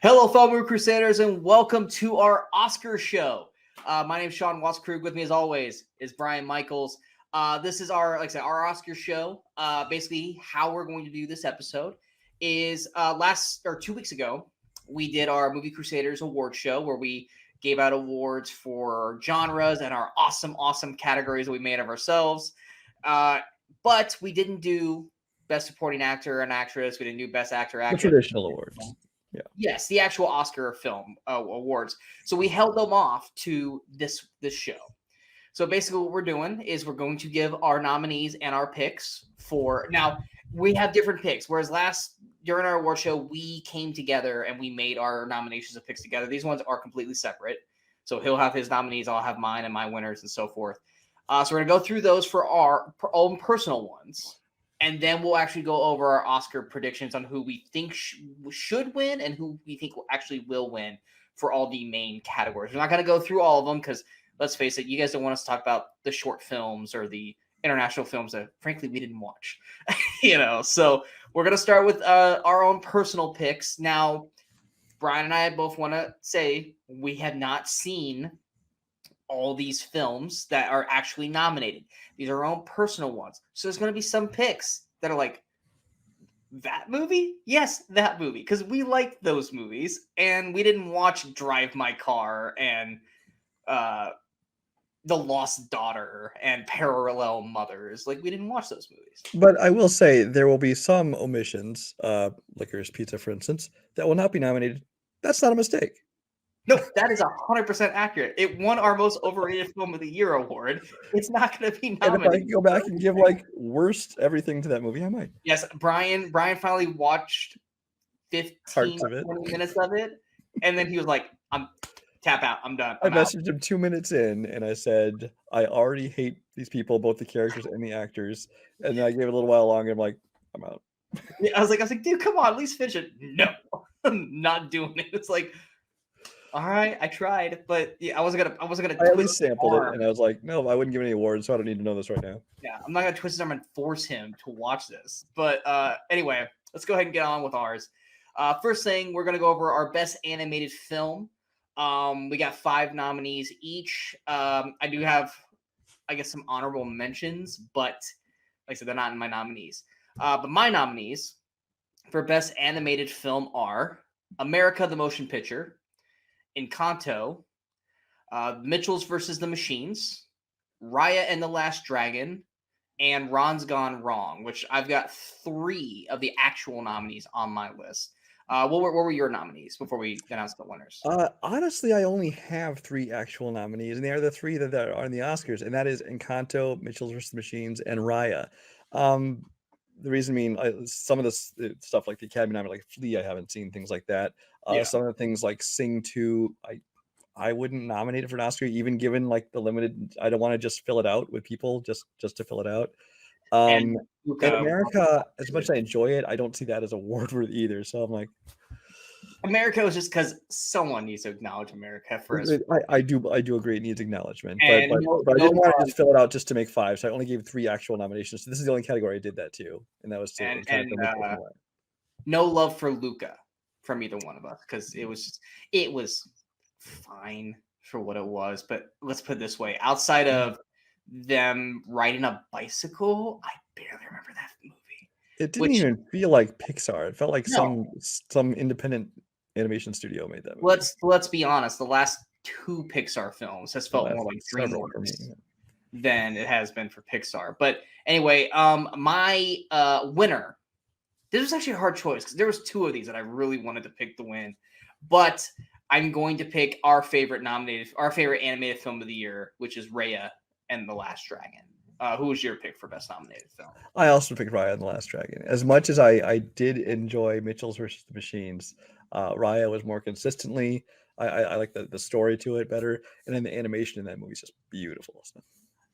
Hello, fellow Movie Crusaders, and welcome to our Oscar show. My name is Sean Watts-Krug. With me, as always, is Brian Michaels. This is our, like I said, our Oscar show. Basically, how we're going to do this episode is 2 weeks ago, we did our Movie Crusaders award show where we gave out awards for genres and our awesome categories that we made of ourselves. But we didn't do Best Supporting Actor and Actress. We didn't do Best Actor, The Actress. traditional awards. Yeah. Yes, the actual Oscar film awards. So we held them off to this show. So basically what we're doing is we're going to give our nominees and our picks for... Now, we have different picks, whereas during our award show, we came together and we made our nominations and picks together. These ones are completely separate. So he'll have his nominees, I'll have mine and my winners and so forth. So we're going to go through those for our own personal ones. And then we'll actually go over our Oscar predictions on who we think should win and who we think will win for all the main categories. We're not going to go through all of them because, let's face it, you guys don't want us to talk about the short films or the international films that, frankly, we didn't watch. So we're going to start with our own personal picks. Now, Brian and I both want to say we have not seen all these films that are actually nominated. These are our own personal ones. So there's going to be some picks that are like, that movie? Yes, that movie. Because we like those movies. And we didn't watch Drive My Car and The Lost Daughter and Parallel Mothers. Like, we didn't watch those movies. But I will say there will be some omissions, Licorice Pizza, for instance, that will not be nominated. That's not a mistake. No, that is 100% accurate. It won our most overrated film of the year award. It's not going to be nominated. And if I go back and give worst everything to that movie, I might. Yes, Brian finally watched 15 20 minutes of it, and then he was like, "I'm tap out. I'm done." I messaged him 2 minutes in, and I said, "I already hate these people, both the characters and the actors." And then I gave it a little while longer. I'm like, "I'm out." I was like, dude, come on, at least finish it. No, I'm not doing it. It's like, all right, I tried, but yeah, I wasn't gonna. I at least sampled it, and I was like, no, I wouldn't give any awards, so I don't need to know this right now. Yeah, I'm not gonna twist his arm and force him to watch this. But anyway, let's go ahead and get on with ours. First thing, we're gonna go over our best animated film. We got 5 nominees each. I do have, I guess, some honorable mentions, but like I said, they're not in my nominees. But my nominees for best animated film are America the Motion Picture, Encanto, Mitchells versus the Machines, Raya and the Last Dragon, and Ron's Gone Wrong, which I've got 3 of the actual nominees on my list. What were your nominees before we announce the winners? Honestly, I only have 3 actual nominees, and they are the 3 that are in the Oscars, and that is Encanto, Mitchells vs. the Machines, and Raya. The reason being, some of this stuff like the Academy nominee, like Flea, I haven't seen, things like that. Some of the things like Sing 2, I wouldn't nominate it for an Oscar, even given the limited. I don't want to just fill it out with people just to fill it out. And America, as much as I enjoy it, I don't see that as award worthy either. So I'm like, America was just because someone needs to acknowledge America first. I do agree it needs acknowledgement, but I didn't want to just fill it out just to make 5. So I only gave 3 actual nominations. So this is the only category I did that too, and that was to no love for Luca from either one of us, because it was fine for what it was. But let's put it this way: outside of them riding a bicycle, I barely remember that movie. It didn't even feel like Pixar. It felt like some independent animation studio made that movie. Let's be honest. The last 2 Pixar films has felt more like DreamWorks than it has been for Pixar. But anyway, my winner. This was actually a hard choice because there was 2 of these that I really wanted to pick the win, but I'm going to pick our favorite animated film of the year, which is Raya and the Last Dragon. Who was your pick for best nominated film? I also picked Raya and the Last Dragon. As much as I did enjoy Mitchells versus the Machines, Raya was more consistently. I like the story to it better, and then the animation in that movie is just beautiful. So.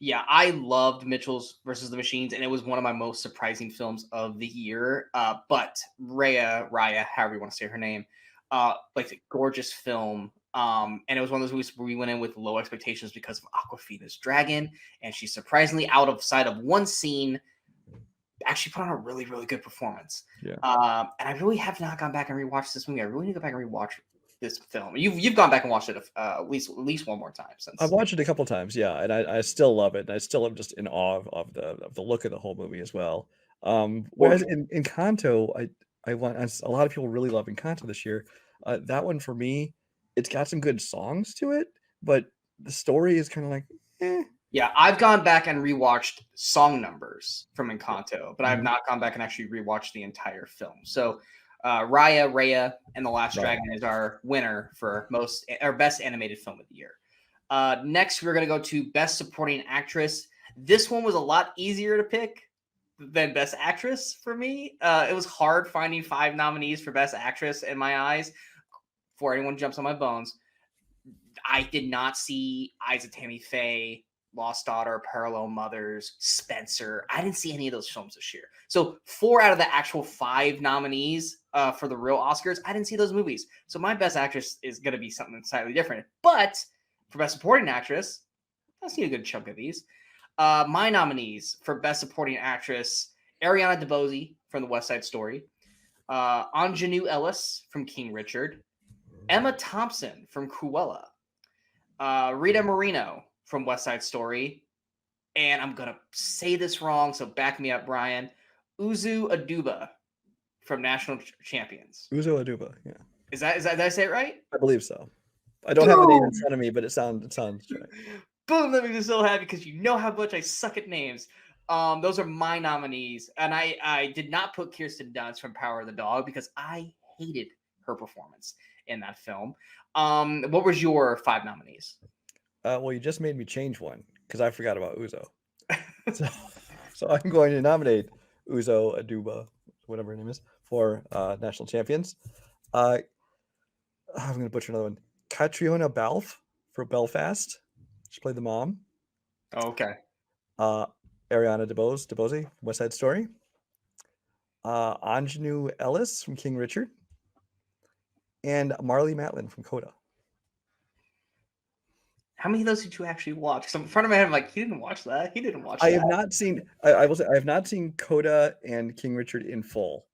Yeah, I loved Mitchells versus the Machines, and it was one of my most surprising films of the year. But Raya, however you want to say her name, like a gorgeous film. And it was one of those movies where we went in with low expectations because of Awkwafina's dragon, and she's surprisingly out of sight of one scene actually put on a really, really good performance. Yeah. And I really have not gone back and rewatched this movie. I really need to go back and rewatch this film. You've gone back and watched it at least one more time since. I've watched it a couple times, yeah, and I still love it, and I still am just in awe of the look of the whole movie as well. Whereas in Encanto, I want a lot of people really love Encanto this year. That one for me, it's got some good songs to it, but the story is kind of like, eh. Yeah, I've gone back and rewatched song numbers from Encanto, but I've not gone back and actually rewatched the entire film. So, Raya, and The Last Dragon is our winner for best animated film of the year. Next, we're going to go to Best Supporting Actress. This one was a lot easier to pick than Best Actress for me. It was hard finding 5 nominees for Best Actress in my eyes. Before anyone jumps on my bones, I did not see Eyes of Tammy Faye, Lost Daughter, Parallel Mothers, Spencer. I didn't see any of those films this year. So 4 out of the actual 5 nominees for the real Oscars, I didn't see those movies. So my Best Actress is going to be something slightly different. But for Best Supporting Actress, I've seen a good chunk of these. My nominees for Best Supporting Actress: Ariana DeBose from The West Side Story, Anjanou Ellis from King Richard, Emma Thompson from Cruella, Rita Moreno from West Side Story, and I'm gonna say this wrong, so back me up, Brian. Uzu Aduba from National Champions. Uzo Aduba, yeah. Is that did I say it right? I believe so. I don't have the name in front of me, but it sounds right. Boom, that makes me so happy because you know how much I suck at names. Those are my nominees, and I did not put Kirsten Dunst from Power of the Dog because I hated her performance in that film. What was your 5 nominees? Well, you just made me change one because I forgot about Uzo. so I'm going to nominate Uzo Aduba, whatever her name is, for National Champions. I'm going to butcher another one. Catriona Balfe for Belfast. She played the mom. Oh, okay. Ariana DeBose, West Side Story. Anjanou Ellis from King Richard. And Marlee Matlin from Coda. How many of those did you actually watch? Because in front of my head, I'm like, he didn't watch that. He didn't watch that. I have not seen. I will say I have not seen Coda and King Richard in full,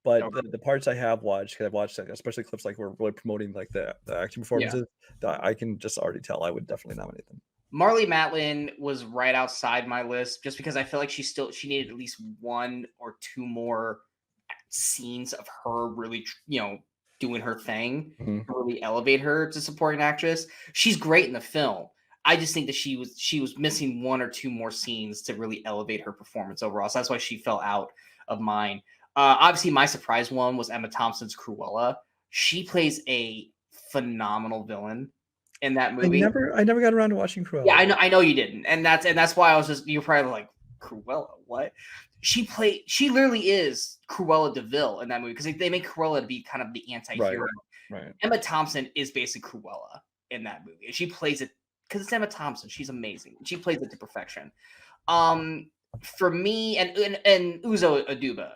but Okay. the parts I have watched, because I've watched especially clips like we're really promoting like the action performances. That I can just already tell I would definitely nominate them. Marlee Matlin was right outside my list just because I feel like she needed at least 1 or 2 more scenes of her really, doing her thing, to really elevate her to supporting actress. She's great in the film. I just think that she was missing 1 or 2 more scenes to really elevate her performance overall. So that's why she fell out of mine. Obviously, my surprise one was Emma Thompson's Cruella. She plays a phenomenal villain in that movie. I never got around to watching Cruella. Yeah, I know you didn't, and that's why you're probably like, Cruella, what? She literally is Cruella DeVille in that movie because they make Cruella to be kind of the anti-hero. Right. Emma Thompson is basically Cruella in that movie, and she plays it because it's Emma Thompson. She's amazing. She plays it to perfection. For me and Uzo Aduba,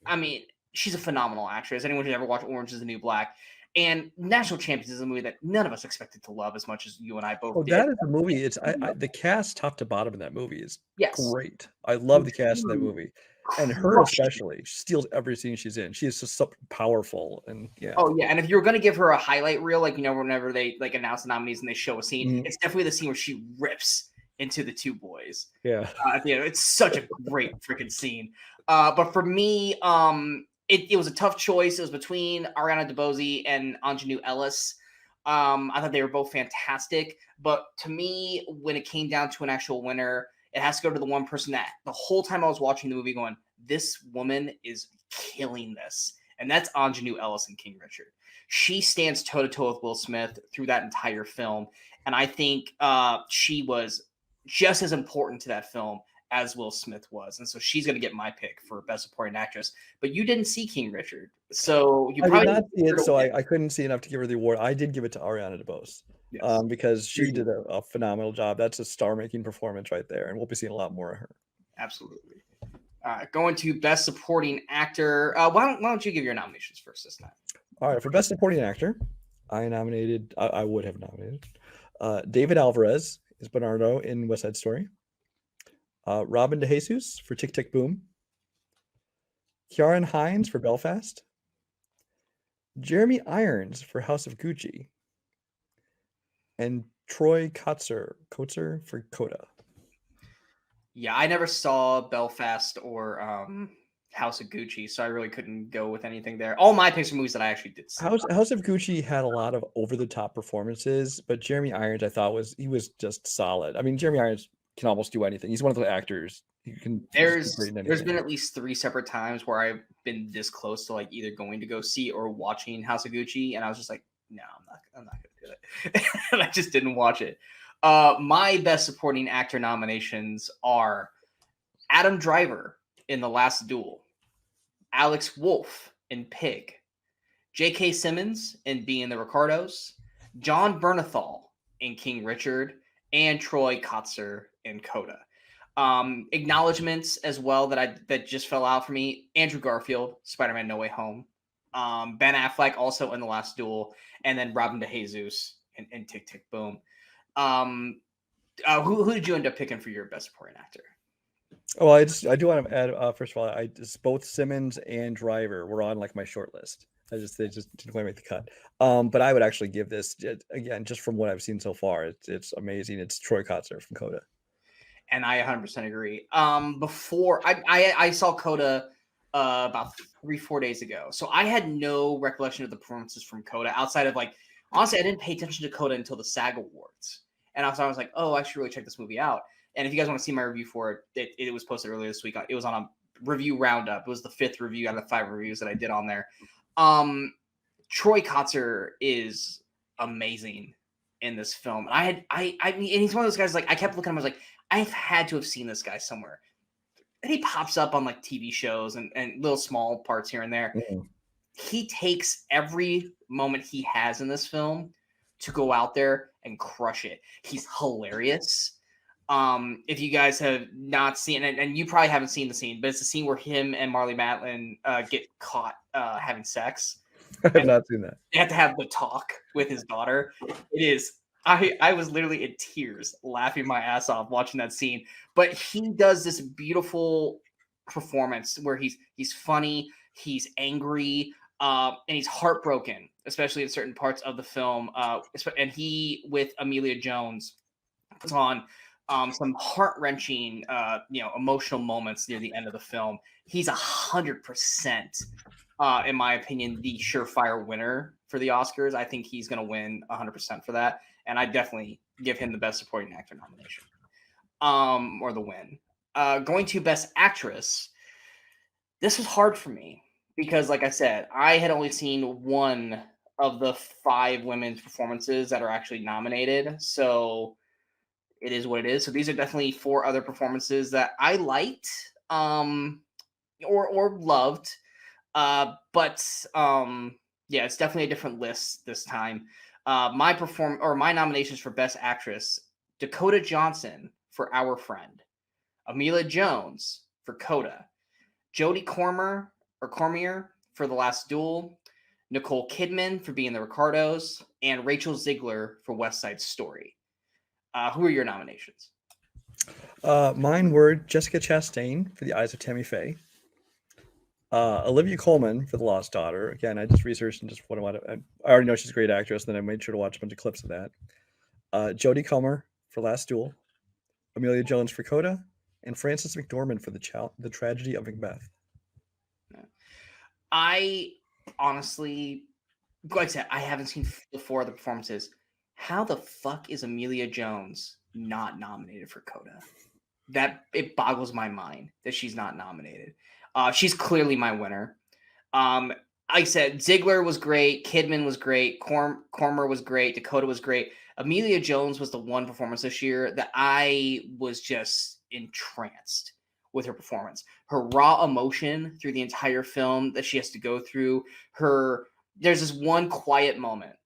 I mean, she's a phenomenal actress. Anyone who's ever watched Orange is the New Black. And National Champions is a movie that none of us expected to love as much as you and I both did. That is a movie. It's the cast top to bottom in that movie is great. I love the cast in that movie. And her especially. She steals every scene she's in. She is just so powerful. And yeah. Oh, yeah. And if you're going to give her a highlight reel, whenever they announce the nominees and they show a scene, it's definitely the scene where she rips into the 2 boys. Yeah. It's such a great freaking scene. But for me, it was a tough choice. It was between Ariana DeBose and Anjanou Ellis. I thought they were both fantastic. But to me, when it came down to an actual winner, it has to go to the one person that the whole time I was watching the movie going, this woman is killing this. And that's Anjanou Ellis in King Richard. She stands toe-to-toe with Will Smith through that entire film. And I think she was just as important to that film as Will Smith was. And so she's going to get my pick for Best Supporting Actress. But you didn't see King Richard. So you probably did not see it, so I couldn't see enough to give her the award. I did give it to Ariana DeBose. Yes. Because she did a phenomenal job. That's a star-making performance right there. And we'll be seeing a lot more of her. Absolutely. Going to Best Supporting Actor. Why don't you give your nominations first this time? All right. For Best Supporting Actor, I would have nominated David Alvarez as Bernardo in West Side Story. Robin DeJesus for Tick, Tick, Boom. Ciarán Hinds for Belfast, Jeremy Irons for House of Gucci, and Troy Kotzer for Coda. Yeah, I never saw Belfast or House of Gucci, so I really couldn't go with anything there. All my picks are movies that I actually did see. House of Gucci had a lot of over the top performances, but Jeremy Irons I thought was just solid. I mean, Jeremy Irons can almost do anything. He's one of the actors who can just do great in There's been anything. at least 3 separate times where I've been this close to like either going to go see or watching House of Gucci, and I was just like, no, I'm not gonna do it, and I just didn't watch it. My best supporting actor nominations are Adam Driver in The Last Duel, Alex Wolff in Pig, J.K. Simmons in Being the Ricardos, John Bernthal in King Richard, and Troy Kotzer in Coda. Acknowledgements as well that just fell out for me. Andrew Garfield, Spider-Man No Way Home. Ben Affleck also in The Last Duel, and then Robin DeJesus in Tick Tick Boom. Who did you end up picking for your best supporting actor? Well, I do want to add, first of all, both Simmons and Driver were on like my short list. They just didn't quite make the cut. But I would actually give this, again, just from what I've seen so far, it's amazing. It's Troy Kotzer from Coda. And I 100% agree. Before I saw Coda about 3-4 days ago, so I had no recollection of the performances from Coda outside of like, honestly, I didn't pay attention to Coda until the SAG Awards, and I was like, oh, I should really check this movie out. And if you guys want to see my review for it, it was posted earlier this week. It was on a review roundup. It was the 5th review out of 5 reviews that I did on there. Troy Kotzer is amazing in this film. I mean, and he's one of those guys, like, I kept looking at him, I was like, I've had to have seen this guy somewhere. And he pops up on like TV shows and little small parts here and there. Mm-hmm. He takes every moment he has in this film to go out there and crush it. He's hilarious. If you guys have not seen it, and you probably haven't seen the scene, but it's the scene where him and Marley Matlin get caught having sex. I have not seen that. They have to have the talk with his daughter. It is. I was literally in tears laughing my ass off watching that scene. But he does this beautiful performance where he's funny, he's angry, and he's heartbroken, especially in certain parts of the film. And he, with Amelia Jones, puts on some heart-wrenching, emotional moments near the end of the film. He's 100%, in my opinion, the surefire winner for the Oscars. I think he's going to win 100% for that. And I definitely give him the Best Supporting Actor nomination, or the win. Going to Best Actress, this was hard for me because, like I said, I had only seen one of the 5 women's performances that are actually nominated. So it is what it is. So these are definitely 4 other performances that I liked, or loved. Yeah, it's definitely a different list this time. My nominations for Best Actress: Dakota Johnson for Our Friend, Amelia Jones for Coda, Jodie Cormier for The Last Duel, Nicole Kidman for Being the Ricardos, and Rachel Ziegler for West Side Story. Who are your nominations? Mine were Jessica Chastain for The Eyes of Tammy Faye, Olivia Colman for The Lost Daughter. Again, I just researched and just what I already know she's a great actress, and then I made sure to watch a bunch of clips of that. Jodie Comer for Last Duel, Amelia Jones for Coda, and Frances McDormand for The Tragedy of Macbeth. I honestly, like I said, I haven't seen the 4 other performances. How the fuck is Amelia Jones not nominated for Coda? That it boggles my mind that she's not nominated. She's clearly my winner. Like I said, Ziegler was great, Kidman was great, Cormer was great, Dakota was great. Amelia Jones was the one performance this year that I was just entranced with her performance. Her raw emotion through the entire film that she has to go through. There's this one quiet moment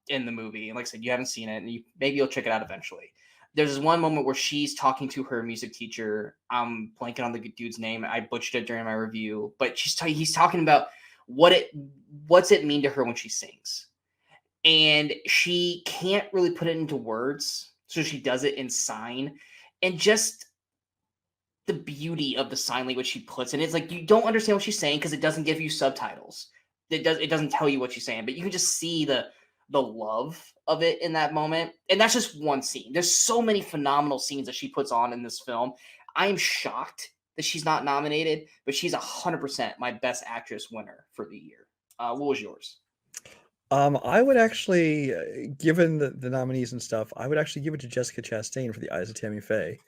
in the movie, and like I said, you haven't seen it, and maybe you'll check it out eventually. There's this one moment where she's talking to her music teacher. I'm blanking on the dude's name. I butchered it during my review, but he's talking about what's it mean to her when she sings, and she can't really put it into words, so she does it in sign, and just the beauty of the sign language she puts in. It's like you don't understand what she's saying because it doesn't give you subtitles. It doesn't tell you what she's saying, but you can just see the love of it in that moment. And that's just one scene. There's so many phenomenal scenes that she puts on in this film. I am shocked that she's not nominated, but she's 100% my best actress winner for the year. What was yours? I would actually, given the nominees and stuff, I would actually give it to Jessica Chastain for The Eyes of Tammy Faye.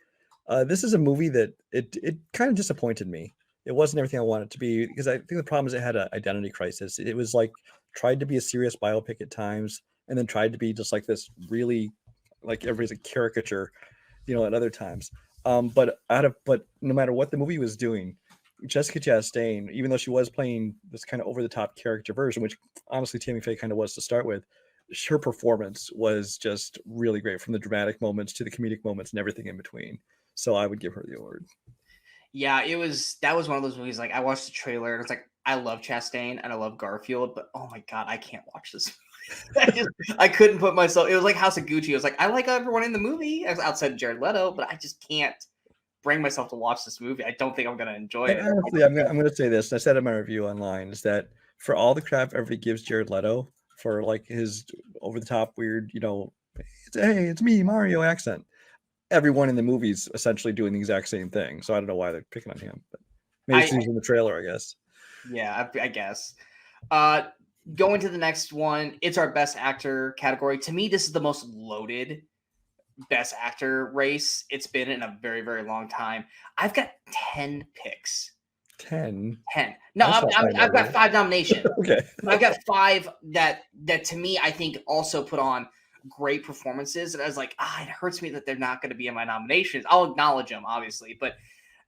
This is a movie that it kind of disappointed me. It wasn't everything I wanted it to be, because I think the problem is it had an identity crisis. It was like tried to be a serious biopic at times, and then tried to be just like this really, like everybody's a caricature, at other times. But no matter what the movie was doing, Jessica Chastain, even though she was playing this kind of over the top character version, which honestly Tammy Faye kind of was to start with, her performance was just really great, from the dramatic moments to the comedic moments and everything in between. So I would give her the award. Yeah, that was one of those movies. Like I watched the trailer and it's like, I love Chastain and I love Garfield, but oh my God, I can't watch this. I couldn't put myself. It was like House of Gucci. I was like, I like everyone in the movie outside of Jared Leto, but I just can't bring myself to watch this movie. I don't think I'm going to enjoy it. Honestly, I'm going to say this, and I said in my review online, is that for all the crap everybody gives Jared Leto for like his over the top weird, hey, it's me, Mario accent, everyone in the movie's essentially doing the exact same thing. So I don't know why they're picking on him, but maybe it's in the trailer, I guess. Yeah, I guess. Going to the next one, it's our best actor category. To me, this is the most loaded best actor race it's been in a very, very long time. I've got 10 picks. 10. No, I've got 5 nominations. Okay. I've got 5 that to me I think also put on great performances, and I was like, it hurts me that they're not going to be in my nominations. I'll acknowledge them, obviously, but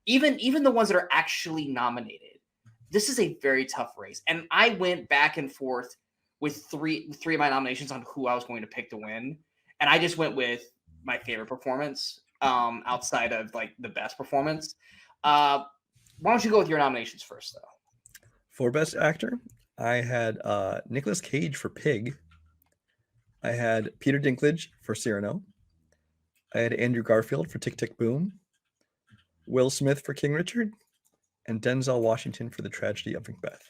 even the ones that are actually nominated, this is a very tough race. And I went back and forth with three of my nominations on who I was going to pick to win, and I just went with my favorite performance outside of like the best performance. Why don't you go with your nominations first, though? For best actor, I had Nicolas Cage for Pig. I had Peter Dinklage for Cyrano. I had Andrew Garfield for Tick, Tick, Boom. Will Smith for King Richard. And Denzel Washington for The Tragedy of Macbeth.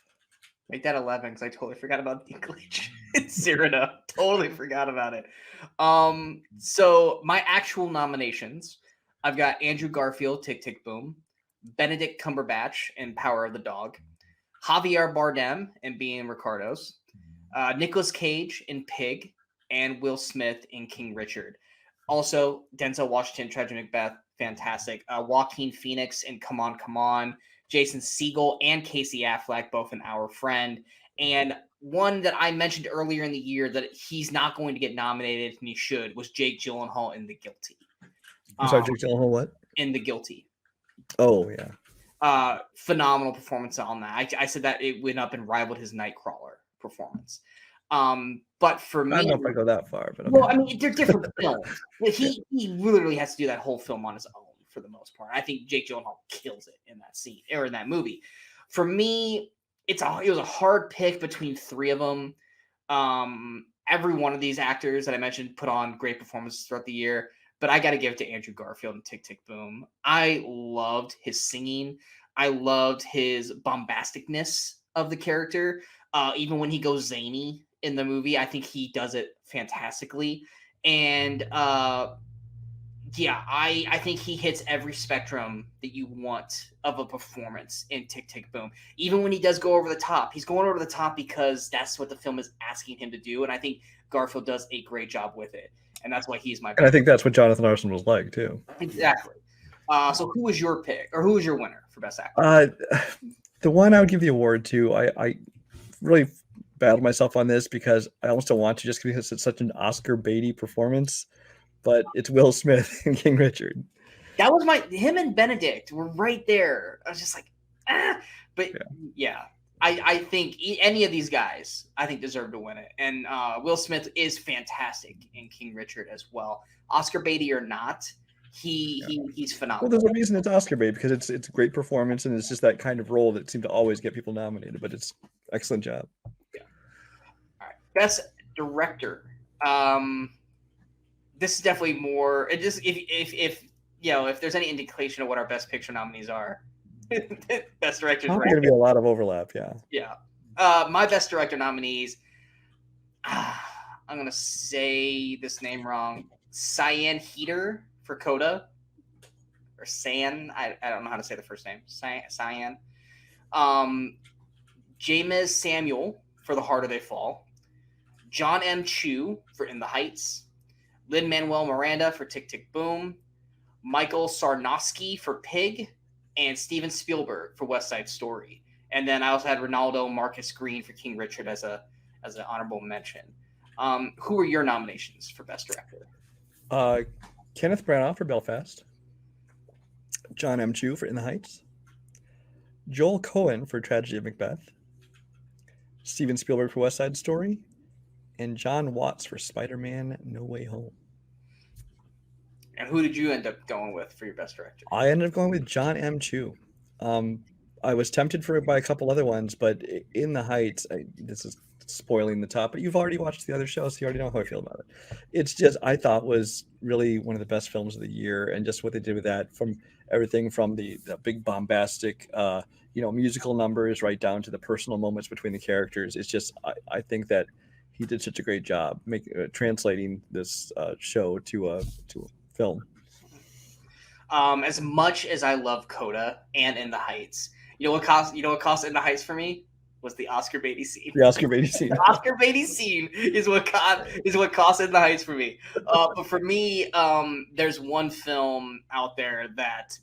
Make that 11 because I totally forgot about Dinklage. Cyrano. Totally forgot about it. So my actual nominations, I've got Andrew Garfield, Tick, Tick, Boom. Benedict Cumberbatch in Power of the Dog. Javier Bardem in Being Ricardos. Nicolas Cage in Pig. And Will Smith in King Richard. Also, Denzel Washington, Tragedy of Macbeth, fantastic. Joaquin Phoenix in Come On, Come On. Jason Segel and Casey Affleck, both in Our Friend. And one that I mentioned earlier in the year that he's not going to get nominated, and he should, was Jake Gyllenhaal in The Guilty. I'm sorry, Jake Gyllenhaal what? In The Guilty. Oh, yeah. Phenomenal performance on that. I said that it went up and rivaled his Nightcrawler performance. But for me, I don't know if I go that far, but okay. Well, I mean, they're different films. He literally has to do that whole film on his own for the most part. I think Jake Gyllenhaal kills it in that scene or in that movie. For me, it was a hard pick between 3 of them. Every one of these actors that I mentioned put on great performances throughout the year, but I got to give it to Andrew Garfield and Tick, Tick, Boom. I loved his singing. I loved his bombasticness of the character. Even when he goes zany in the movie, I think he does it fantastically. And I think he hits every spectrum that you want of a performance in Tick, Tick, Boom. Even when he does go over the top, he's going over the top because that's what the film is asking him to do. And I think Garfield does a great job with it. And that's why he's my pick. And I think that's what Jonathan Larson was like, too. Exactly. So who was your pick, or who was your winner for Best Actor? The one I would give the award to, I really battled myself on this because I almost don't want to, just because it's such an Oscar baity performance, but it's Will Smith in King Richard. That was him and Benedict were right there. I was just like, but yeah. I think any of these guys, I think, deserve to win it. And Will Smith is fantastic in King Richard as well. Oscar baity or not, he's phenomenal. Well, there's a reason it's Oscar bait, because it's a great performance, and it's just that kind of role that seemed to always get people nominated. But it's excellent job. Yeah. All right, Best Director. This is definitely more. It just if if there's any indication of what our Best Picture nominees are, Best Director's Probably going to be a lot of overlap. Yeah. Yeah. My Best Director nominees. I'm gonna say this name wrong. Cyan Heater for Coda, or San. I don't know how to say the first name. Cyan. James Samuel for The Harder They Fall. John M. Chu for In the Heights. Lin-Manuel Miranda for Tick, Tick, Boom. Michael Sarnowski for Pig. And Steven Spielberg for West Side Story. And then I also had Ronaldo Marcus Green for King Richard as an honorable mention. Who are your nominations for Best Director? Kenneth Branagh for Belfast. John M. Chu for In the Heights. Joel Cohen for Tragedy of Macbeth. Steven Spielberg for West Side Story. And John Watts for Spider-Man No Way Home. And who did you end up going with for your Best Director? I ended up going with John M. Chu. I was tempted by a couple other ones, but In the Heights, this is spoiling the top, but you've already watched the other show, so you already know how I feel about it. It's just, I thought, was really one of the best films of the year, and just what they did with that, from everything from the big bombastic musical numbers right down to the personal moments between the characters. It's just, I think that he did such a great job translating this show to a film. As much as I love Coda and In the Heights, what cost In the Heights for me was the Oscar Beatty scene. The Oscar Beatty scene. The Oscar Beatty scene is what cost In the Heights for me. But for me, there's one film out there that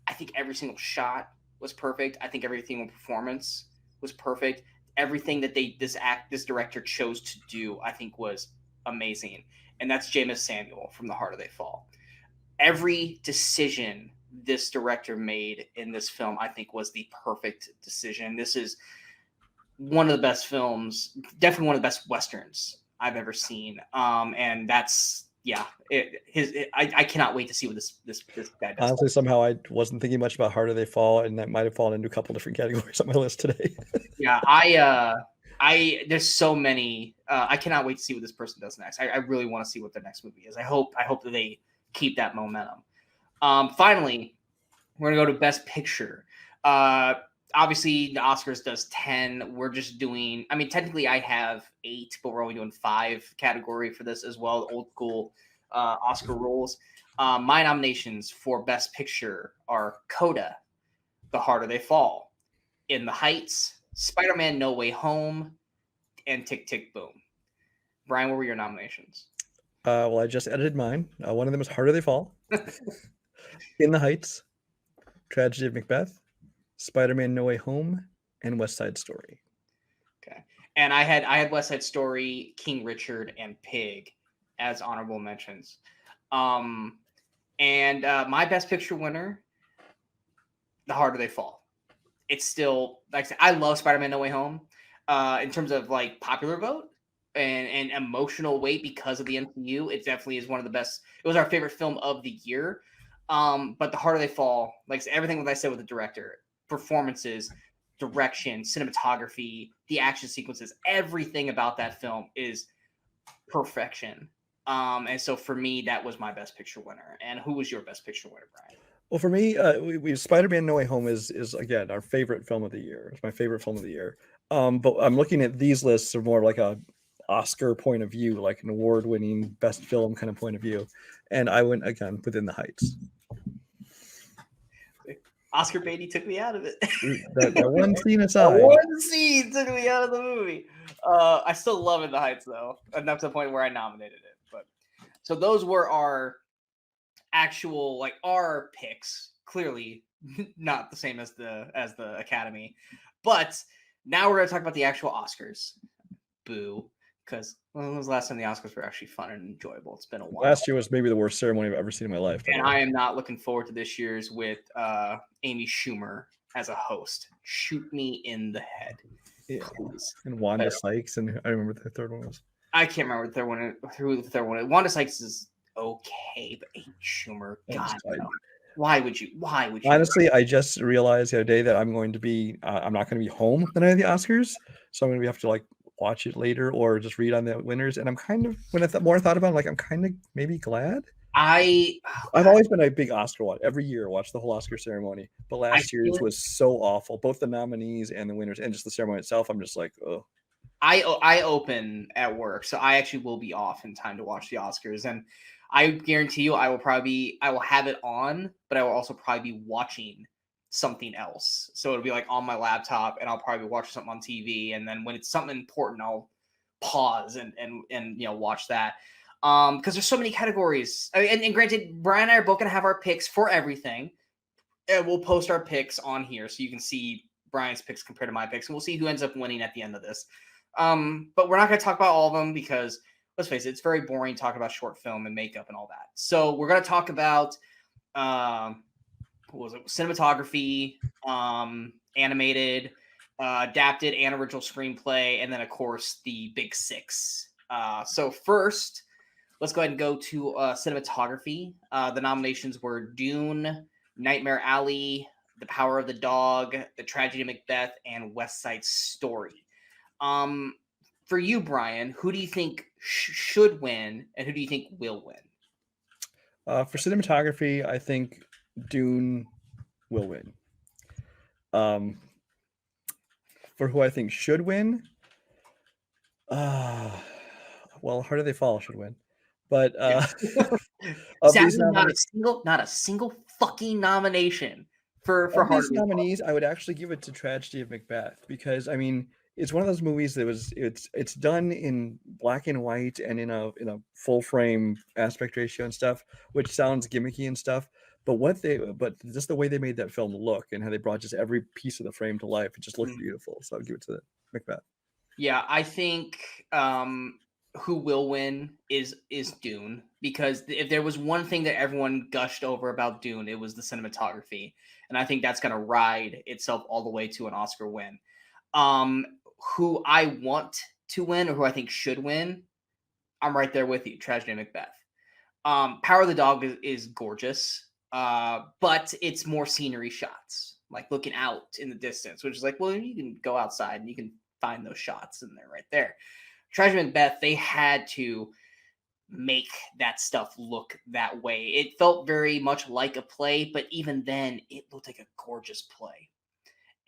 I think every single shot was perfect. I think every single performance was perfect. Everything that this director chose to do, I think, was amazing. And that's James Samuel from The Harder They Fall. Every decision this director made in this film, I think, was the perfect decision. This is one of the best films, definitely one of the best Westerns I've ever seen. And that's, I cannot wait to see what this guy does. Honestly, somehow I wasn't thinking much about Harder They Fall, and that might have fallen into a couple different categories on my list today. Yeah, there's so many. I cannot wait to see what this person does next. I really want to see what their next movie is. I hope that they keep that momentum. Finally, we're gonna go to Best Picture. Obviously, the Oscars does 10. We're just doing. I mean, technically, I have 8, but we're only doing 5 category for this as well. The old school Oscar rules. My nominations for Best Picture are Coda, The Harder They Fall, In the Heights, Spider-Man No Way Home, and Tick, Tick, Boom. Brian, what were your nominations? Well, I just edited mine. One of them is Harder They Fall, In the Heights, Tragedy of Macbeth, Spider-Man No Way Home, and West Side Story. Okay. And I had West Side Story, King Richard, and Pig as honorable mentions. And my Best Picture winner, The Harder They Fall. It's still, like I said, I love Spider-Man No Way Home in terms of like popular vote and emotional weight because of the MCU. It definitely is one of the best. It was our favorite film of the year. But The Harder They Fall, like everything that I said with the director, performances, direction, cinematography, the action sequences, everything about that film is perfection. And so for me, that was my Best Picture winner. And who was your Best Picture winner, Brian? Well, for me, we Spider-Man No Way Home is again our favorite film of the year. It's my favorite film of the year. But I'm looking at these lists of more like a Oscar point of view, like an award-winning best film kind of point of view. And I went again with In the Heights. Oscar Beatty took me out of it. that one scene aside. One scene took me out of the movie. I still love In the Heights though, enough to the point where I nominated it. But so those were our actual, like, our picks. Clearly not the same as the Academy. But now we're gonna talk about the actual Oscars. Boo. Because when was the last time the Oscars were actually fun and enjoyable? It's been a while. Last year was maybe the worst ceremony I've ever seen in my life. And I am not looking forward to this year's with Amy Schumer as a host. Shoot me in the head, please. And Wanda Sykes, and I remember the third one was. I can't remember who the third one is. Wanda Sykes is okay, but Amy Schumer, God, no. Why would you? Honestly, I just realized the other day that I'm not going to be home the night of the Oscars, so I'm going to have to watch it later or just read on the winners. And I'm kind of, when I more thought about it, I'm kind of maybe glad. I've always been a big Oscar watch. Every year, watch the whole Oscar ceremony. But I last year's feel was so awful. Both the nominees and the winners, and just the ceremony itself. I'm just like, oh. I open at work, so I actually will be off in time to watch the Oscars, and I guarantee you, I will have it on, but I will also probably be watching something else. So it'll be like on my laptop, and I'll probably be watching something on TV, and then when it's something important, I'll pause and watch that. Because there's so many categories. I mean, and granted, Brian and I are both gonna have our picks for everything, and we'll post our picks on here so you can see Brian's picks compared to my picks, and we'll see who ends up winning at the end of this. But we're not going to talk about all of them because, let's face it, it's very boring talking about short film and makeup and all that. So we're going to talk about what was it? Cinematography, animated, adapted, and original screenplay, and then of course the big six. So first, let's go ahead and go to cinematography. The nominations were Dune, Nightmare Alley, The Power of the Dog, The Tragedy of Macbeth, and West Side Story. For you, Brian, who do you think should win, and who do you think will win? For cinematography, I think Dune will win. For who I think should win, well, Heart of the Fall should win, but sadly, not a single fucking nomination for Heart of these nominees. I would actually give it to Tragedy of Macbeth because I mean it's one of those movies that it's done in black and white and in a full frame aspect ratio and stuff, which sounds gimmicky and stuff. But just the way they made that film look and how they brought just every piece of the frame to life, it just looked beautiful. So I'd give it to Macbeth. Yeah, I think who will win is Dune, because if there was one thing that everyone gushed over about Dune, it was the cinematography, and I think that's going to ride itself all the way to an Oscar win. Who I want to win or who I think should win, I'm right there with you. Tragedy of Macbeth. Power of the Dog is gorgeous, but it's more scenery shots, like looking out in the distance, which is like, well, you can go outside and you can find those shots in there right there. Tragedy of Macbeth, they had to make that stuff look that way. It felt very much like a play, but even then, it looked like a gorgeous play.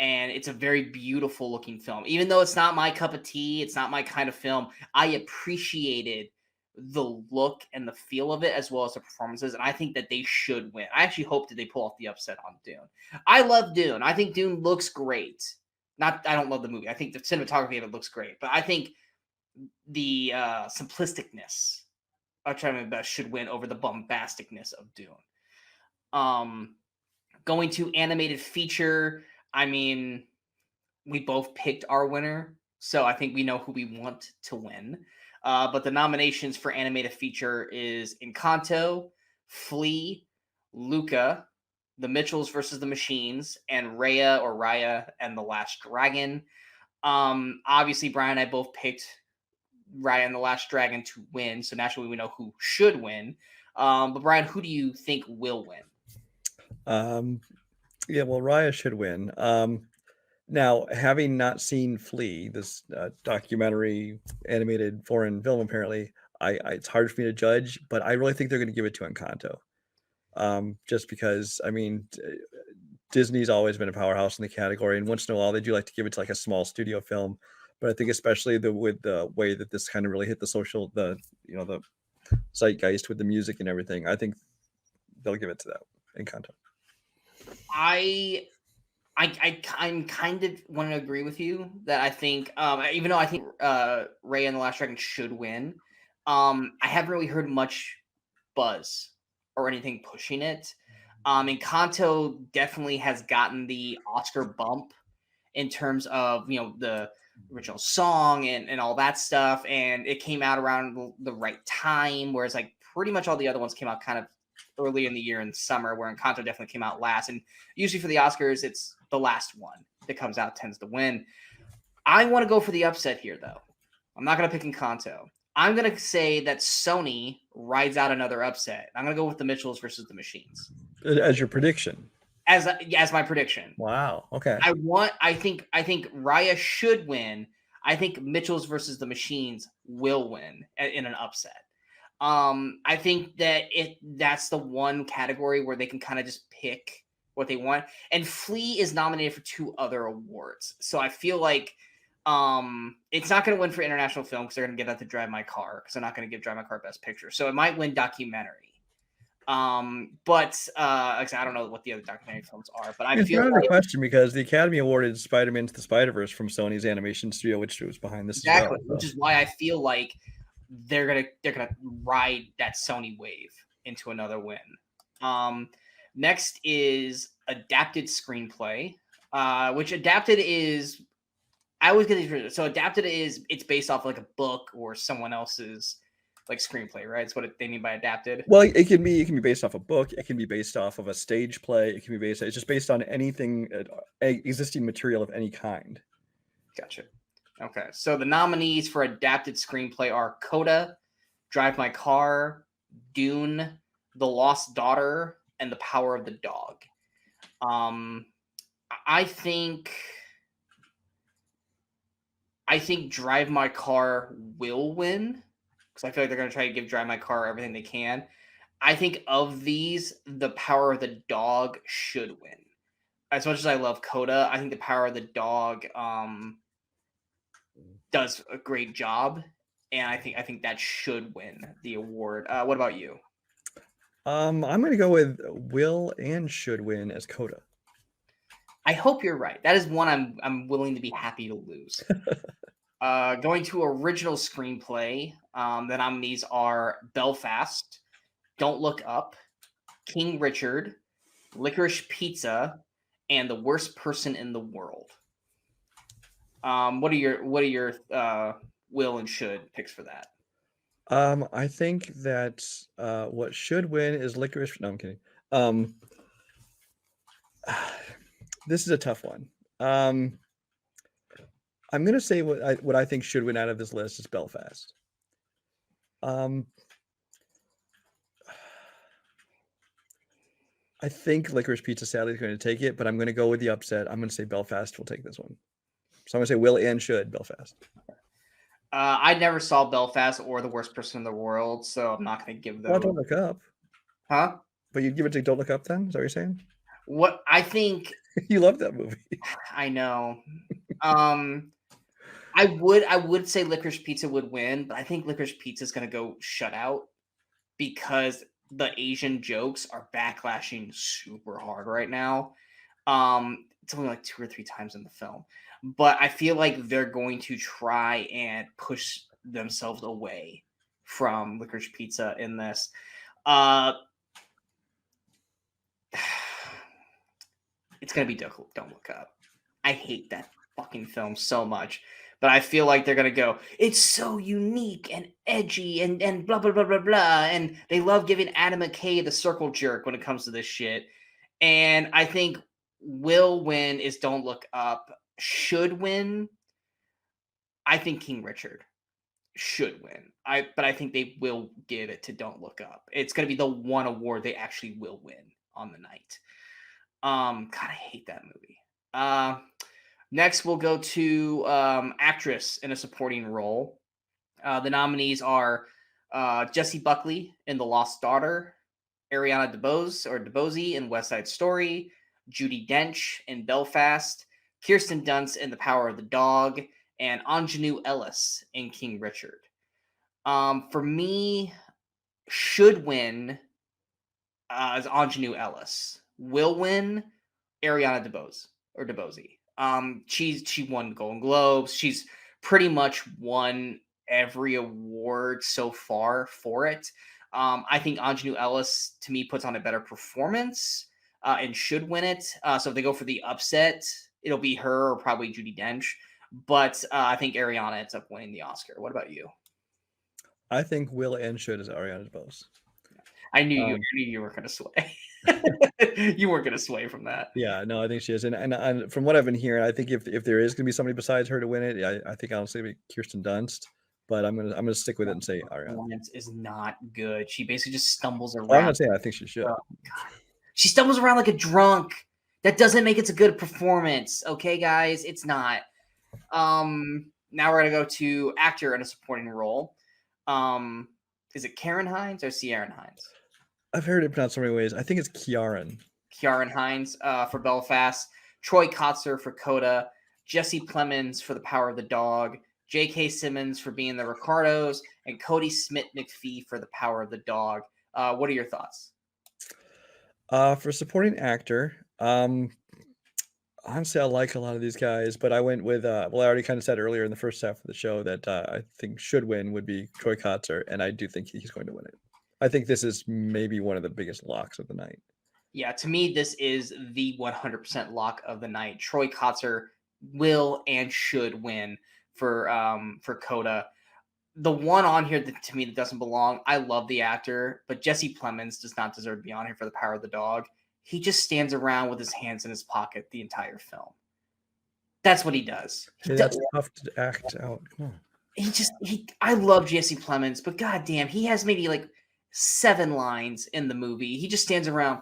And it's a very beautiful looking film. Even though it's not my cup of tea, it's not my kind of film, I appreciated the look and the feel of it as well as the performances, and I think that they should win. I actually hope that they pull off the upset on Dune. I love Dune. I think Dune looks great. I don't love the movie. I think the cinematography of it looks great, but I think the simplisticness of Tragedy of Macbeth should win over the bombasticness of Dune. Going to animated feature, I mean, we both picked our winner, so I think we know who we want to win. But the nominations for animated feature is Encanto, Flea, Luca, The Mitchells versus the Machines, and Raya and the Last Dragon. Obviously, Brian and I both picked Raya and the Last Dragon to win, so naturally we know who should win. But Brian, who do you think will win? Yeah, well, Raya should win. Now, having not seen Flea, this documentary animated foreign film, apparently, it's hard for me to judge, but I really think they're going to give it to Encanto. Just because, I mean, Disney's always been a powerhouse in the category, and once in a while they do like to give it to like a small studio film. But I think especially with the way that this kind of really hit the zeitgeist with the music and everything, I think they'll give it to that Encanto. I'm kind of want to agree with you that I think, even though I think Raya and the Last Dragon should win, I haven't really heard much buzz or anything pushing it. Encanto definitely has gotten the Oscar bump in terms of the original song and all that stuff, and it came out around the right time, whereas like pretty much all the other ones came out kind of early in the year in summer, where Encanto definitely came out last. And usually for the Oscars, it's the last one that comes out tends to win. I want to go for the upset here, though. I'm not going to pick Encanto. I'm going to say that Sony rides out another upset. I'm going to go with the Mitchells versus the Machines. As your prediction? As my prediction. Wow. Okay. I think Raya should win. I think Mitchells versus the Machines will win in an upset. I think that that's the one category where they can kind of just pick what they want. And Flea is nominated for 2 other awards. So I feel like it's not going to win for international film because they're going to give that to Drive My Car because they're not going to give Drive My Car Best Picture. So it might win documentary. But I don't know what the other documentary films are, but I It's feel not like a question because the Academy awarded Spider-Man Into the Spider-Verse from Sony's animation studio, which was behind this exactly, as well. which is why I feel like they're gonna ride that Sony wave into another win. Next is adapted screenplay, which adapted is I always get these. So adapted is it's based off like a book or someone else's like screenplay, right? It's what they mean by adapted. Well, it can be based off a book. It can be based off of a stage play. It can be based. It's just based on anything, existing material of any kind. Gotcha. Okay, so the nominees for adapted screenplay are Coda, Drive My Car, Dune, The Lost Daughter, and The Power of the Dog. I think Drive My Car will win because I feel like they're going to try to give Drive My Car everything they can. I think of these, The Power of the Dog should win. As much as I love Coda, I think The Power of the Dog does a great job, and I think that should win the award. What about you? I'm going to go with will and should win as Coda. I hope you're right. That is one I'm willing to be happy to lose. Going to original screenplay, the nominees are Belfast, Don't Look Up, King Richard, Licorice Pizza, and The Worst Person in the World. What are your will and should picks for that? I think that what should win is Licorice. No, I'm kidding. This is a tough one. I'm gonna say what I think should win out of this list is Belfast. I think Licorice Pizza sadly is going to take it, but I'm going to go with the upset. I'm going to say Belfast will take this one. So I'm going to say will and should Belfast. I never saw Belfast or The Worst Person in the World, so I'm not going to give them. Well, Don't Look Up. Huh? But you'd give it to Don't Look Up then? Is that what you're saying? What I think You love that movie. I know. I would say Licorice Pizza would win, but I think Licorice Pizza is going to go shut out because the Asian jokes are backlashing super hard right now. It's only like 2 or 3 times in the film, but I feel like they're going to try and push themselves away from Licorice Pizza in this. It's gonna be Don't Look Up. I hate that fucking film so much, but I feel like they're gonna go, it's so unique and edgy and blah blah blah blah blah, and they love giving Adam McKay the circle jerk when it comes to this shit. And I think will win is Don't Look Up. Should win, I think King Richard should win. But I think they will give it to Don't Look Up. It's gonna be the one award they actually will win on the night. God, I hate that movie. Next, we'll go to actress in a supporting role. The nominees are Jessie Buckley in The Lost Daughter, Ariana DeBose in West Side Story, Judi Dench in Belfast, Kirsten Dunst in The Power of the Dog, and Anjanou Ellis in King Richard. For me, should win is Anjanou Ellis. Will win Ariana DeBose. She won Golden Globes. She's pretty much won every award so far for it. I think Anjanou Ellis to me puts on a better performance and should win it. So if they go for the upset, it'll be her or probably Judi Dench. But I think Ariana ends up winning the Oscar. What about you? I think will and should is Ariana DeBose. I knew you were going to sway. You weren't going to sway from that. Yeah, no, I think she is, and from what I've been hearing, I think if there is going to be somebody besides her to win it, I think honestly it'd be Kirsten Dunst. But I'm gonna stick with it and say Ariana. Performance is not good. She basically just stumbles around. Well, I'm not saying I think she should. Oh, God. She stumbles around like a drunk. That doesn't make it a good performance. Okay, guys, it's not. Now we're gonna go to actor in a supporting role. Is it Karen Hines or Ciaran Hines? I've heard it pronounced so many ways. I think it's Kiaran. Ciaran Hines for Belfast, Troy Kotzer for Coda, Jesse Plemons for The Power of the Dog, J.K. Simmons for being the Ricardos, and Cody Smith McPhee for The Power of the Dog. What are your thoughts? For supporting actor, honestly, I like a lot of these guys, but I went with well, I already kind of said earlier in the first half of the show that I think should win would be Troy Kotzer, and I do think he's going to win it. I think this is maybe one of the biggest locks of the night. Yeah, to me, this is the 100% lock of the night. Troy Kotzer will and should win for Coda. The one on here that to me that doesn't belong, I love the actor, but Jesse Plemons does not deserve to be on here for The Power of the Dog. He just stands around with his hands in his pocket the entire film. That's what he does. That's tough to act out. Come on. I love Jesse Plemons, but goddamn, he has maybe like 7 lines in the movie. He just stands around.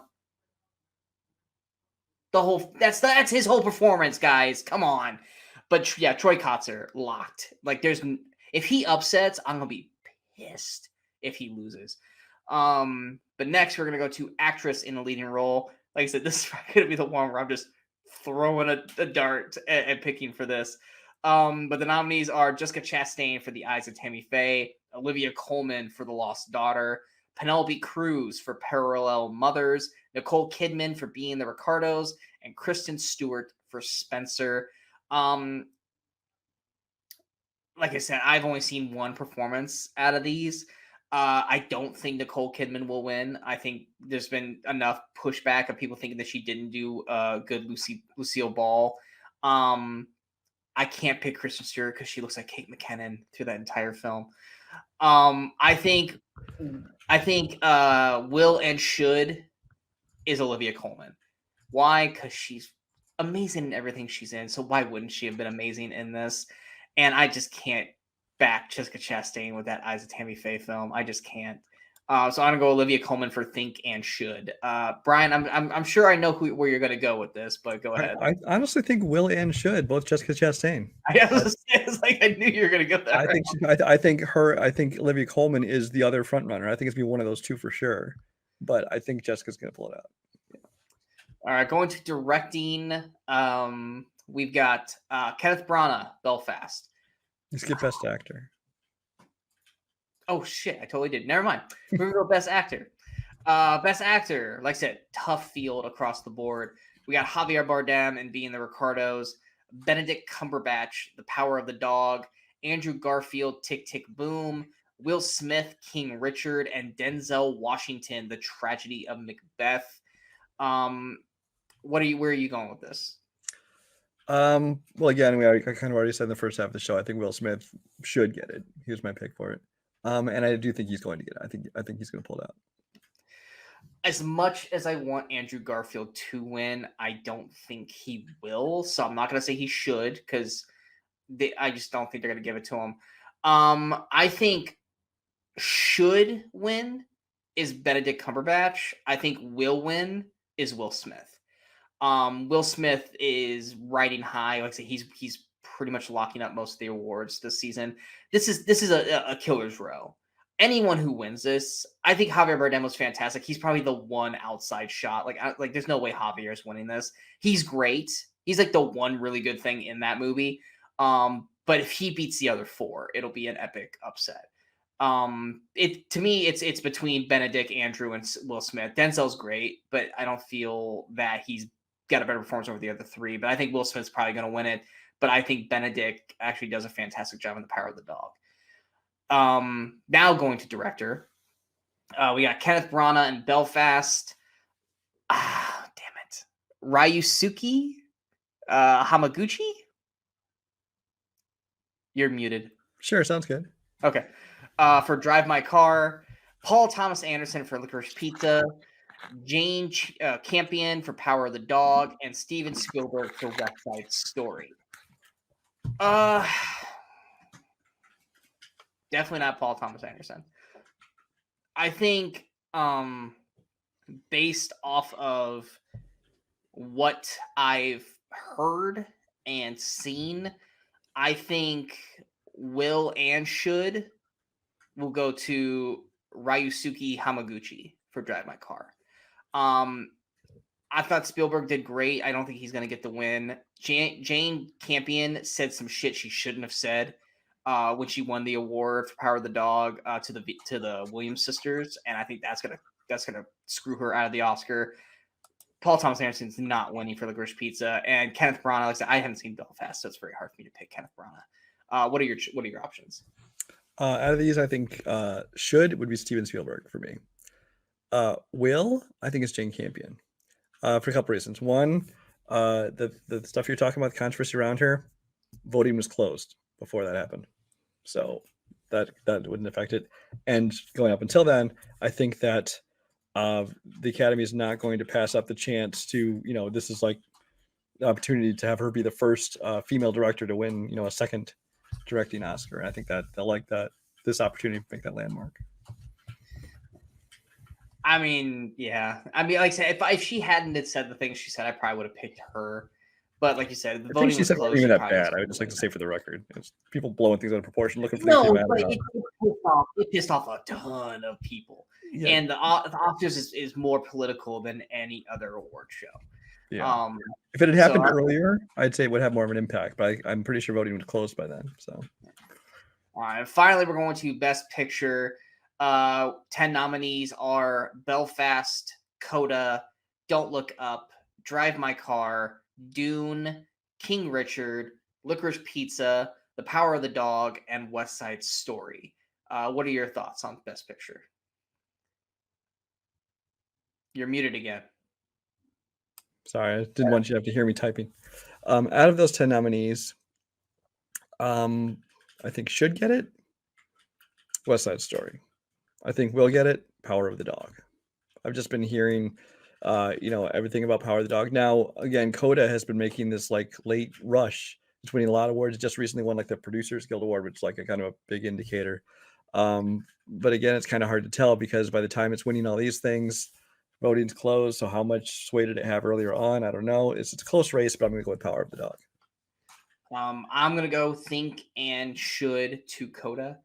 That's his whole performance, guys. Come on. But yeah, Troy Kotzer locked. Like if he upsets, I'm gonna be pissed if he loses. But next we're gonna go to actress in a leading role. Like I said, this is gonna be the one where I'm just throwing a dart and picking for this. But the nominees are Jessica Chastain for The Eyes of Tammy Faye, Olivia Colman for The Lost Daughter, Penelope Cruz for Parallel Mothers, Nicole Kidman for Being the Ricardos, and Kristen Stewart for Spencer. Like I said, I've only seen one performance out of these. I don't think Nicole Kidman will win. I think there's been enough pushback of people thinking that she didn't do good Lucille Ball. I can't pick Kristen Stewart because she looks like Kate McKinnon through that entire film. I think will and should is Olivia Colman. Why? Because she's amazing in everything she's in. So why wouldn't she have been amazing in this? And I just can't back Jessica Chastain with that Eyes of Tammy Faye film. I just can't. So I'm gonna go Olivia Colman for think and should. Brian, I'm sure I know where you're gonna go with this, but go ahead. I honestly think will and should both Jessica Chastain. It's like I knew you were gonna go there. I think Olivia Colman is the other front runner. I think it's gonna be one of those two for sure. But I think Jessica's gonna pull it out. All right, going to directing. We've got Kenneth Branagh, Belfast. Let's get Best Actor. Oh shit, I totally did. Never mind. We're gonna go Best Actor. Best Actor, like I said, tough field across the board. We got Javier Bardem in Being the Ricardos, Benedict Cumberbatch, The Power of the Dog, Andrew Garfield, Tick Tick Boom, Will Smith, King Richard, and Denzel Washington, The Tragedy of Macbeth. Where are you going with this? Well, again, I kind of already said in the first half of the show, I think Will Smith should get it. He was my pick for it. And I do think he's going to get it. I think he's going to pull it out. As much as I want Andrew Garfield to win, I don't think he will. So I'm not going to say he should because I just don't think they're going to give it to him. I think should win is Benedict Cumberbatch. I think will win is Will Smith. Will Smith is riding high. Like I said, he's pretty much locking up most of the awards this season. This is a killer's row. Anyone who wins this, I think Javier Bardem was fantastic. He's probably the one outside shot. Like there's no way Javier is winning this. He's great. He's like the one really good thing in that movie. But if he beats the other 4, it'll be an epic upset. To me, it's between Benedict, Andrew, and Will Smith. Denzel's great, but I don't feel that he's got a better performance over the other 3. But I think Will Smith's probably going to win it. But I think Benedict actually does a fantastic job in The Power of the Dog. Now going to director, we got Kenneth Branagh in Belfast. Damn it, Ryusuke Hamaguchi. You're muted. Sure, sounds good. Okay. For Drive My Car, Paul Thomas Anderson for Licorice Pizza, Jane Campion for Power of the Dog, and Steven Spielberg for West Side Story. Definitely not Paul Thomas Anderson. I think based off of what I've heard and seen, I think will and should will go to Ryusuke Hamaguchi for Drive My Car. I thought Spielberg did great. I don't think he's going to get the win. Jane Campion said some shit she shouldn't have said when she won the award for Power of the Dog to the Williams sisters, and I think that's gonna screw her out of the Oscar. Paul Thomas Anderson's not winning for Licorice Pizza, and Kenneth Branagh. Like I said, I haven't seen Belfast, so it's very hard for me to pick Kenneth Branagh. What are your options? Out of these, I think would be Steven Spielberg for me. I think it's Jane Campion. For a couple reasons. One, the stuff you're talking about, the controversy around her, voting was closed before that happened, so that wouldn't affect it. And going up until then, I think that the Academy is not going to pass up the chance to, this is like the opportunity to have her be the first female director to win, a second directing Oscar. And I think that they'll like this opportunity to make that landmark. I mean, yeah. I mean, like I said, if she hadn't said the things she said, I probably would have picked her. But like you said, the voting was closed. Even that bad. I would just like to say for the record, it's people blowing things out of proportion, looking for it pissed off a ton of people. Yeah. And the Oscars is more political than any other award show. Yeah. If it had happened earlier, I'd say it would have more of an impact. But I'm pretty sure voting was closed by then. So, all right. Finally, we're going to Best Picture. 10 nominees are Belfast, Coda, Don't Look Up, Drive My Car, Dune, King Richard, Licorice Pizza, The Power of the Dog, and West Side Story. What are your thoughts on Best Picture? You're muted again. Sorry, I didn't want you to have to hear me typing. Out of those 10 nominees, I think should get it West Side Story. I think will get it Power of the Dog. I've just been hearing everything about Power of the Dog. Now, again, Coda has been making this like late rush. It's winning a lot of awards. It just recently won like the Producers Guild Award, which is like a kind of a big indicator. But again, it's kind of hard to tell because by the time it's winning all these things, voting's closed. So how much sway did it have earlier on? I don't know. It's a close race, but I'm going to go with Power of the Dog. I'm going to go think and should to Coda.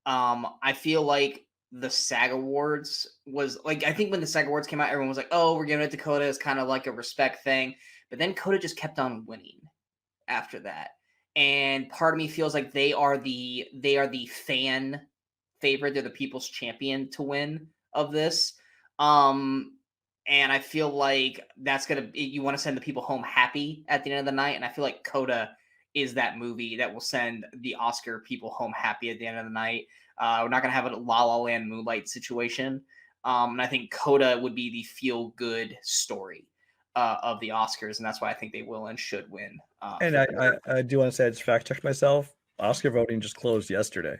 I feel like the SAG Awards was like, I think when the SAG Awards came out, everyone was like, oh, we're giving it to Coda. It's kind of like a respect thing. But then Coda just kept on winning after that. And part of me feels like they are the fan favorite. They're the people's champion to win of this. And I feel like you want to send the people home happy at the end of the night. And I feel like Coda is that movie that will send the Oscar people home happy at the end of the night. We're not going to have a La La Land Moonlight situation. And I think Coda would be the feel-good story of the Oscars, and that's why I think they will and should win. And I do want to say I just fact-checked myself. Oscar voting just closed yesterday.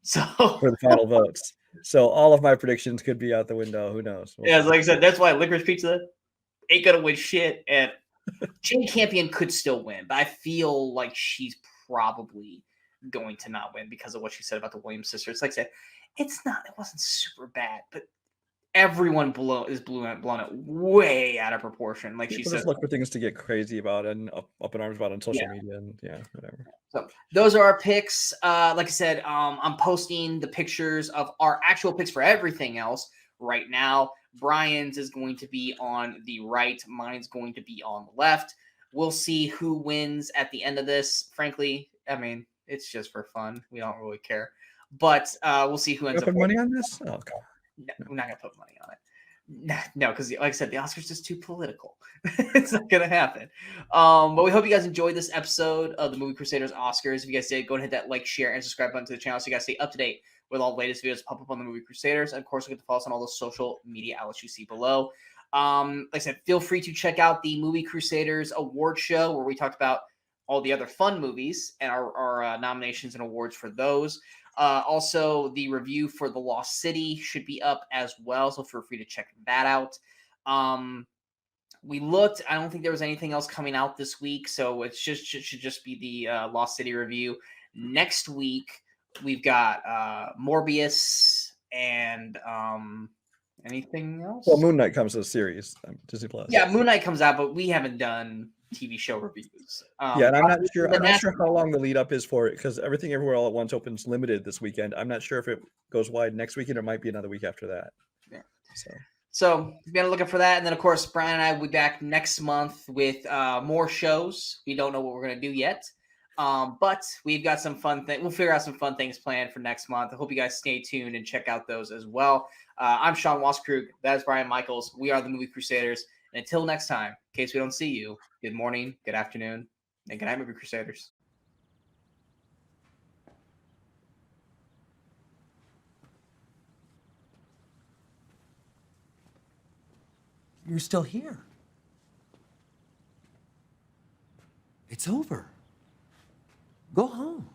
So for the final votes. So all of my predictions could be out the window. Who knows? Yeah, like I said, that's why Licorice Pizza ain't going to win shit. And Jane Campion could still win, but I feel like she's probably going to not win because of what she said about the Williams sisters. Like I said, it wasn't super bad, but everyone blown it way out of proportion. Like people she said, just look for things to get crazy about and up in arms about on social media and whatever. So those are our picks. Like I said, I'm posting the pictures of our actual picks for everything else right now. Brian's is going to be on the right. Mine's going to be on the left. We'll see who wins at the end of this. Frankly, I mean, it's just for fun. We don't really care. But we'll see who ends up. Put money on this? Oh, God. No, I'm not going to put money on it. No, because like I said, the Oscars just too political. It's not going to happen. But we hope you guys enjoyed this episode of the Movie Crusaders Oscars. If you guys did, go and hit that like, share, and subscribe button to the channel so you guys stay up to date with all the latest videos pop up on the Movie Crusaders. And of course, you get to follow us on all the social media outlets you see below. Like I said, feel free to check out the Movie Crusaders award show where we talked about all the other fun movies and our nominations and awards for those. Also, the review for The Lost City should be up as well, so feel free to check that out. We looked. I don't think there was anything else coming out this week, so it should just be the Lost City review. Next week, we've got Morbius and anything else? Well, Moon Knight comes to the series, Disney Plus. Yeah, Moon Knight comes out, but we haven't done TV show reviews. Yeah, and I'm not probably sure. the I'm not sure national- how long the lead up is for it because Everything Everywhere All at Once opens limited this weekend. I'm not sure if it goes wide next weekend or might be another week after that. Yeah. So So be looking for that, and then of course Brian and I will be back next month with more shows. We don't know what we're gonna do yet, but we've got some fun things. We'll figure out some fun things planned for next month. I hope you guys stay tuned and check out those as well. I'm Sean Waskrug. That is Brian Michaels. We are the Movie Crusaders. And until next time, in case we don't see you, good morning, good afternoon, and good night, Movie Crusaders. You're still here. It's over. Go home.